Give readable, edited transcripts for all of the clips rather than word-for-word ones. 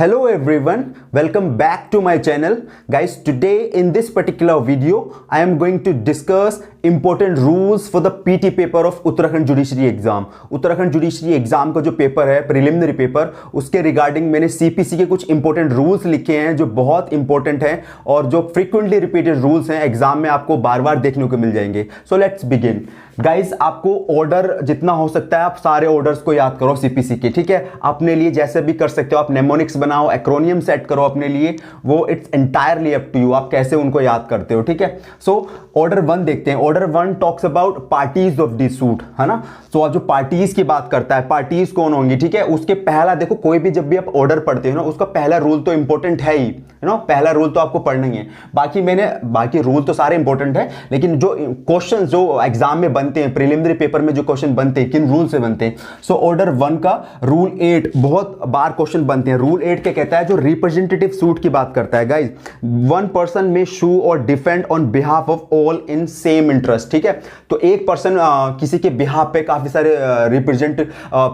Hello everyone, welcome back to my channel. Guys, today in this particular video, I am going to discuss important rules for the PT paper of Uttarakhand Judiciary Exam. Uttarakhand Judiciary Exam का जो paper है, preliminary paper, उसके regarding मैंने CPC के कुछ important rules लिखे हैं जो बहुत इंपॉर्टेंट हैं और जो फ्रीक्वेंटली रिपीटेड रूल्स हैं एग्जाम में आपको बार बार देखने को मिल जाएंगे. So let's begin. गाइज, आपको ऑर्डर जितना हो सकता है आप सारे ऑर्डर्स को याद करो CPC के, ठीक है. अपने लिए जैसे भी कर सकते हो, आप नेमोनिक्स बनाओ, एक्रोनियम सेट करो अपने लिए, वो it's entirely up to you, आप कैसे उनको याद करते हो, ठीक है. सो ऑर्डर 1 देखते हैं. Order 1 talks about parties of this suit, है ना. सो जो पार्टीज की बात करता है, पार्टीज कौन होंगी, ठीक है. उसके पहला देखो, कोई भी जब भी आप ऑर्डर पढ़ते हो ना, उसका पहला रूल तो इंपॉर्टेंट है ही, है ना. पहला रूल तो आपको पढ़ना ही है. बाकी रूल तो सारे इंपॉर्टेंट है, लेकिन जो क्वेश्चन जो एग्जाम में बनते हैं, प्रीलिमिनरी पेपर में जो क्वेश्चन बनते हैं, किन रूल से बनते हैं. सो ऑर्डर 1 का रूल 8 बहुत बार क्वेश्चन बनते हैं. रूल 8 क्या कहता है, जो रिप्रेजेंटेटिव सूट की बात करता है. गाइस, वन पर्सन में शू और defend on behalf of all in same interest, ठीक है. तो एक पर्सन किसी के बिहाफ पे काफी सारे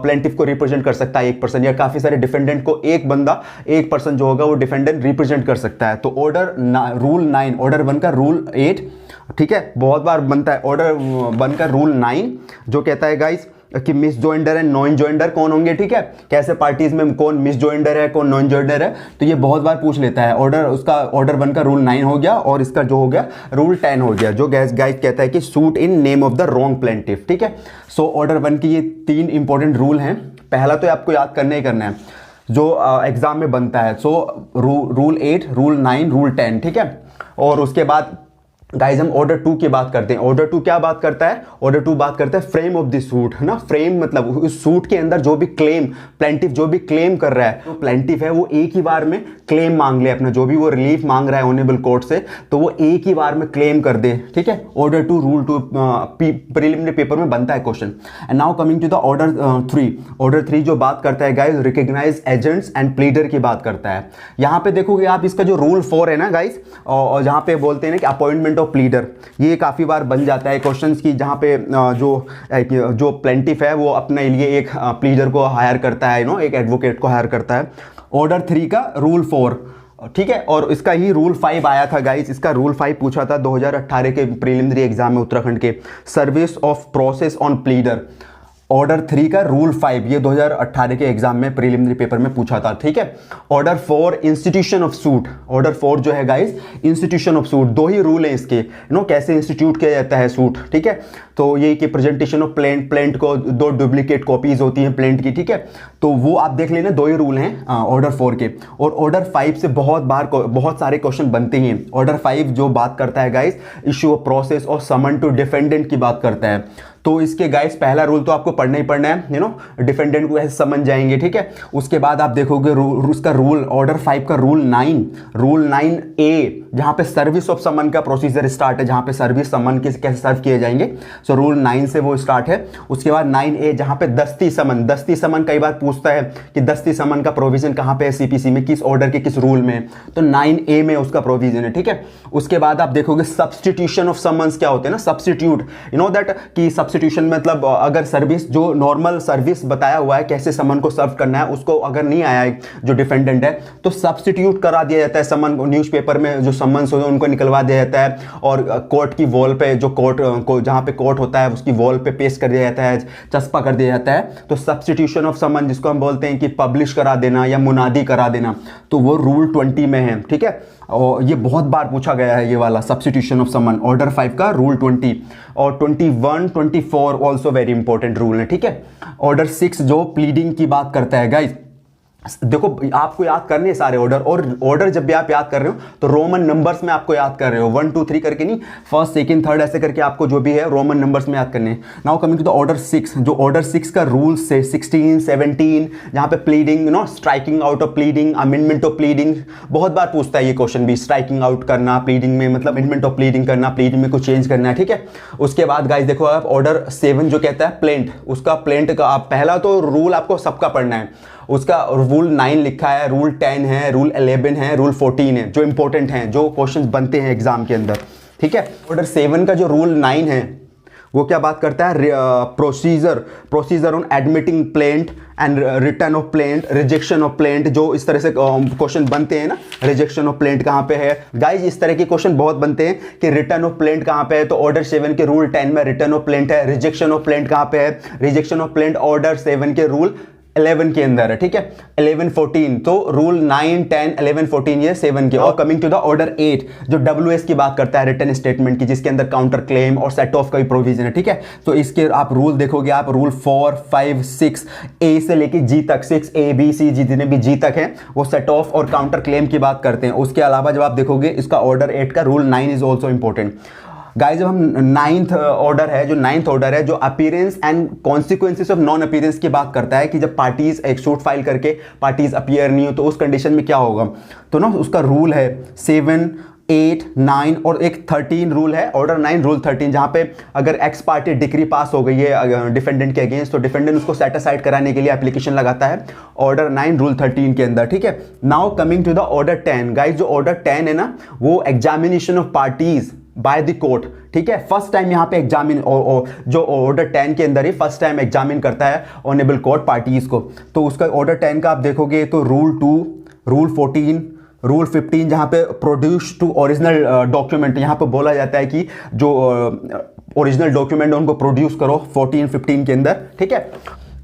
प्लेंटिफ को रिप्रेजेंट कर सकता है एक पर्सन, या काफी सारे डिफेंडेंट को एक पर्सन जो होगा वो डिफेंडेंट रिप्रेजेंट कर सकता है. तो रूल 9, ऑर्डर 1 का रूल 8, ठीक है, बहुत बार बनता है. ऑर्डर 1 का रूल 9 जो कहता है गाइस कि miss joinder and non joinder कौन होंगे, ठीक है. कैसे पार्टीज में कौन मिस जॉइंडर है, कौन नॉन जॉइंडर है, तो ये बहुत बार पूछ लेता है. ऑर्डर 1 का रूल 9 हो गया, और इसका जो हो गया रूल 10 हो गया, जो गाइस कहता है कि suit in name of the wrong plaintiff, ठीक है. सो ऑर्डर 1 की ये 3 इंपॉर्टेंट रूल हैं. पहला तो आपको याद करना ही करना है जो एग्जाम में बनता है. सो रूल 8, रूल 9, रूल 10, ठीक है. और उसके बाद गाइस हम ऑर्डर 2 की बात करते हैं. ऑर्डर 2 क्या बात करता है, ऑर्डर 2 बात करता है फ्रेम ऑफ द सूट, है ना. फ्रेम मतलब उस सूट के अंदर जो भी प्लेंटिफ जो भी क्लेम कर रहा है, तो प्लेंटिफ है वो एक ही बार में क्लेम मांग ले अपना, जो भी वो रिलीफ मांग रहा है ऑनरेबल कोर्ट से, तो वो एक ही बार में क्लेम कर दे, ठीक है. ऑर्डर 2 रूल 2 प्रीलिमिनरी पेपर में बनता है question. And now coming to the order 3. Order 3 जो बात करता है guys, recognise agents and pleader की बात करता है. यहां पे देखोगे आप, इसका जो रूल 4 है ना गाइस, और जहां पे बोलते हैं ना कि अपॉइंटमेंट ऑफ प्लीडर, ये काफी बार बन जाता है क्वेश्चंस की, जहां पे जो प्लेंटिफ है वो अपने लिए एक प्लीडर को हायर करता है, एक एडवोकेट को हायर करता है. ऑर्डर 3 का रूल 4, ठीक है. और इसका ही रूल 5 आया था गाइस. इसका रूल 5 पूछा था 2018 के प्रीलिमिनरी एग्जाम में उत्तराखंड के, service of process on pleader. Order 3 का रूल 5 ये 2018 के एग्जाम में प्रीलिमिनरी पेपर में पूछा था, ठीक है. Order 4 institution of suit. Order 4 जो है guys, institution of suit. 2 he rule है इसके, कैसे इंस्टीट्यूट किया जाता है सूट, ठीक है. तो ये कि प्रेजेंटेशन ऑफ प्लेंट को 2 डुप्लीकेट कॉपीज होती हैं प्लेंट की, ठीक है. तो वो आप देख लेना, 2 ही रूल हैं ऑर्डर 4 के. और ऑर्डर 5 से बहुत सारे क्वेश्चन बनते हैं. ऑर्डर 5 जो बात करता है गाइस, इश्यू ऑफ प्रोसेस और समन टू डिफेंडेंट की बात करता है. तो इसके गाइस पहला रूल तो आपको पढ़ना ही पढ़ना है, डिफेंडेंट को ऐसे समझ जाएंगे, ठीक है. उसके बाद आप देखोगे उसका रूल, ऑर्डर 5 का रूल 9A, जहां पे सर्विस ऑफ समन का प्रोसीजर स्टार्ट है, जहां पे सर्विस समन कैसे सर्व किए जाएंगे. सो रूल 9 से वो स्टार्ट है. उसके बाद 9A जहां पे दस्ती समन कई बार पूछता है कि दस्ती समन का प्रोविजन कहां पे है CPC में, किस ऑर्डर के किस रूल में, तो 9A में उसका प्रोविजन है, ठीक है. उसके बाद आप देखोगे सब्सटीट्यूशन ऑफ समन्स क्या होते हैं ना, सब्सटीट्यूट, दैट कि सब्सटीट्यूशन मतलब अगर सर्विस जो नॉर्मल सर्विस बताया हुआ है कैसे समन को सर्व करना है, उसको अगर नहीं आया है जो डिफेंडेंट है, तो सब्सटीट्यूट करा दिया जाता है समन को. न्यूज़पेपर में जो समन्स होते हैं उनको निकलवा दिया जाता है, और कोर्ट की वॉल पे जो जहां पे कोर्ट होता है उसकी वॉल पे पेस्ट कर दिया जाता है, चस्पा कर दिया जाता है. तो सब्सटीट्यूशन ऑफ समन जिसको हम बोलते हैं कि पब्लिश करा देना या मुनादी करा देना, तो वो रूल 20 में है, ठीक है. और ये बहुत बार पूछा गया है ये वाला सब्स्टिट्यूशन ऑफ समन, ऑर्डर 5 का रूल 20. और 21, 24 ऑल्सो वेरी इंपॉर्टेंट रूल है, ठीक है. ऑर्डर 6 जो प्लीडिंग की बात करता है गाइस, देखो आपको याद करने हैं सारे ऑर्डर, और ऑर्डर जब भी आप याद कर रहे हो तो रोमन नंबर्स में आपको याद कर रहे हो, 1 2 3 करके नहीं, फर्स्ट सेकंड थर्ड ऐसे करके आपको जो भी है रोमन नंबर्स में याद करने हैं. Now coming to the order 6, जो ऑर्डर 6 का रूल से 16, 17, जहां पे pleading, striking out of pleading, amendment of pleading, बहुत बार पूछता है ये क्वेश्चन भी. स्ट्राइकिंग आउट करना प्लीडिंग में मतलब अमेंडमेंट ऑफ प्लीडिंग करना, प्लीडिंग में कुछ चेंज करना है, ठीक है. उसके बाद गाइस देखो आप ऑर्डर 7 जो कहता है प्लेंट, उसका प्लेंट का आप पहला तो रूल आपको सबका पढ़ना है. उसका रूल 9 लिखा है, रूल 10 है, रूल 11 है, रूल 14 है, जो इंपॉर्टेंट हैं, जो क्वेश्चंस बनते हैं एग्जाम के अंदर, ठीक है. ऑर्डर 7 का जो रूल 9 है वो क्या बात करता है, procedure on admitting plaint and return of plaint, rejection of plaint, जो इस तरह से क्वेश्चन बनते हैं ना, रिजेक्शन ऑफ प्लेंट कहाँ पे है गाइज, इस तरह के क्वेश्चन बहुत बनते हैं कि रिटर्न ऑफ प्लेंट कहाँ पे है, तो ऑर्डर 7 के रूल 10 में रिटर्न ऑफ प्लेंट है। रिजेक्शन ऑफ प्लेंट कहाँ पे है, रिजेक्शन ऑफ प्लेंट ऑर्डर 7 के रूल 11 के अंदर है, ठीक है, 11 14, तो रूल 9 10 11 14 ये 7 के। और कमिंग टू द ऑर्डर 8 जो WS की बात करता है, रिटर्न स्टेटमेंट की, जिसके अंदर काउंटर क्लेम और सेट ऑफ का भी प्रोविजन है, ठीक है। तो इसके आप रूल देखोगे, आप रूल 4 5 6 A से लेके G तक, 6 A B C जितने भी G तक है वो सेट ऑफ और काउंटर क्लेम की बात करते हैं। उसके अलावा जब आप देखोगे इसका ऑर्डर 8 का rule 9 is also important. Guys जब हम नाइन्थ ऑर्डर है जो appearance and consequences of non appearance की बात करता है कि जब पार्टीज एक सूट फाइल करके पार्टीज अपीयर नहीं हो तो उस कंडीशन में क्या होगा, तो ना उसका रूल है 7 8 9 और एक 13 रूल है, ऑर्डर 9 रूल 13, जहां पे अगर एक्स पार्टी डिक्री पास हो गई है डिफेंडेंट के अगेंस्ट, तो डिफेंडेंट उसको सेट असाइड कराने के लिए एप्लीकेशन लगाता है ऑर्डर 9 रूल 13 के अंदर, ठीक है। Now coming to the order 10 guys, जो ऑर्डर 10 है ना वो examination of parties by the court, ठीक है। फर्स्ट टाइम यहाँ पे एग्जामिन जो ऑर्डर 10 के अंदर ही फर्स्ट टाइम एग्जामिन करता है ऑनरेबल कोर्ट पार्टीज को। तो उसका ऑर्डर 10 का आप देखोगे तो रूल 2 रूल 14 रूल 15 जहाँ पे प्रोड्यूस टू ओरिजिनल डॉक्यूमेंट, यहाँ पे बोला जाता है कि जो ओरिजिनल डॉक्यूमेंट उनको प्रोड्यूस करो 14 15 के अंदर, ठीक है।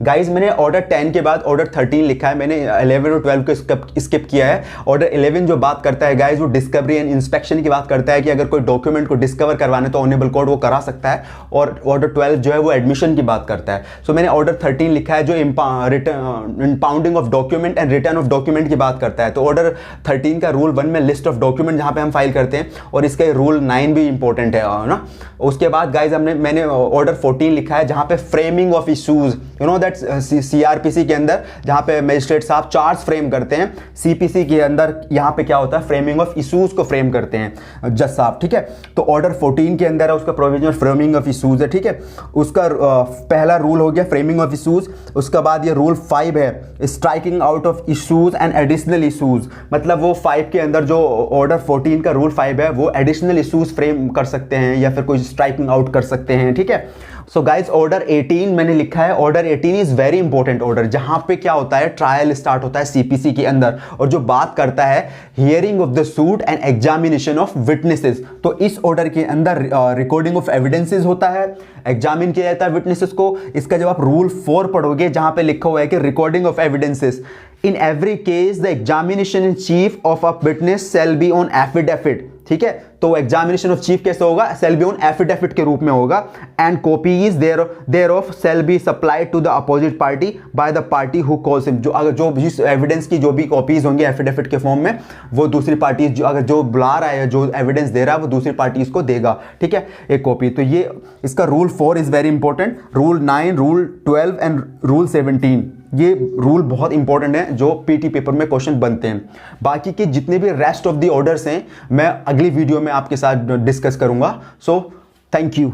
गाइज मैंने ऑर्डर 10 के बाद ऑर्डर 13 लिखा है, मैंने 11 और 12 को स्किप किया है। ऑर्डर 11 जो बात करता है गाइज वो डिस्कवरी एंड इंस्पेक्शन की बात करता है कि अगर कोई डॉक्यूमेंट को डिस्कवर करवाने तो ऑनरेबल कोर्ट वो करा सकता है। और ऑर्डर 12 जो है वो एडमिशन की बात करता है। सो मैंने ऑर्डर 13 लिखा है जो impounding of document and return of document की बात करता है। तो ऑर्डर 13 का रूल 1 में लिस्ट ऑफ डॉक्यूमेंट जहाँ पे हम फाइल करते हैं, और इसका रूल 9 भी इंपॉर्टेंट है ना। उसके बाद गाइज मैंने ऑर्डर 14 लिखा है जहाँ पे framing of issues, you know that CRPC के अंदर जहां पे मजिस्ट्रेट साहब चार्ज फ्रेम करते हैं, CPC के अंदर यहां पे क्या होता है फ्रेमिंग ऑफ इशूज को फ्रेम करते हैं जज साहब, ठीक है। तो ऑर्डर 14 के अंदर है उसका प्रोविजन फ्रेमिंग ऑफ इशूज है, ठीक है। उसका पहला रूल हो गया फ्रेमिंग ऑफ इशूज। उसके बाद ये रूल 5 है striking out of issues and additional issues, मतलब वो 5 के अंदर जो ऑर्डर 14 का रूल 5 है वो एडिशनल इशूज फ्रेम कर सकते हैं या फिर कोई स्ट्राइकिंग आउट कर सकते हैं, ठीक है। सो गाइज ऑर्डर 18 मैंने लिखा है, order 18 is very important order, जहां पे क्या होता है ट्रायल स्टार्ट होता है CPC के अंदर, और जो बात करता है hearing of the suit and examination of witnesses. तो इस ऑर्डर के अंदर रिकॉर्डिंग ऑफ एविडेंसेस होता है, एग्जामिन किया जाता है विटनेसेस को। इसका जब आप रूल 4 पढ़ोगे जहां पे लिखा हुआ है कि recording of evidences in every case the examination in chief of a witness shall be on affidavit, ठीक है। तो एग्जामिनेशन ऑफ चीफ कैसे होगा, शैल बी ऑन एफिडेविट के रूप में होगा, and copies thereof shall be supplied to the opposite party by the party who calls him. जो अगर जो जिस एविडेंस की जो भी कॉपीज होंगी एफिडेविट के फॉर्म में, वो दूसरी पार्टी अगर जो बुला रहा है जो एविडेंस दे रहा है वो दूसरी पार्टी इसको देगा, ठीक है, एक कॉपी। तो ये इसका rule 4 is very important. Rule 9 rule 12 and rule 17 ये रूल बहुत इंपॉर्टेंट है जो पीटी पेपर में क्वेश्चन बनते हैं। बाकी के जितने भी रेस्ट ऑफ द ऑर्डर्स हैं मैं अगली वीडियो में आपके साथ डिस्कस करूंगा। So thank you.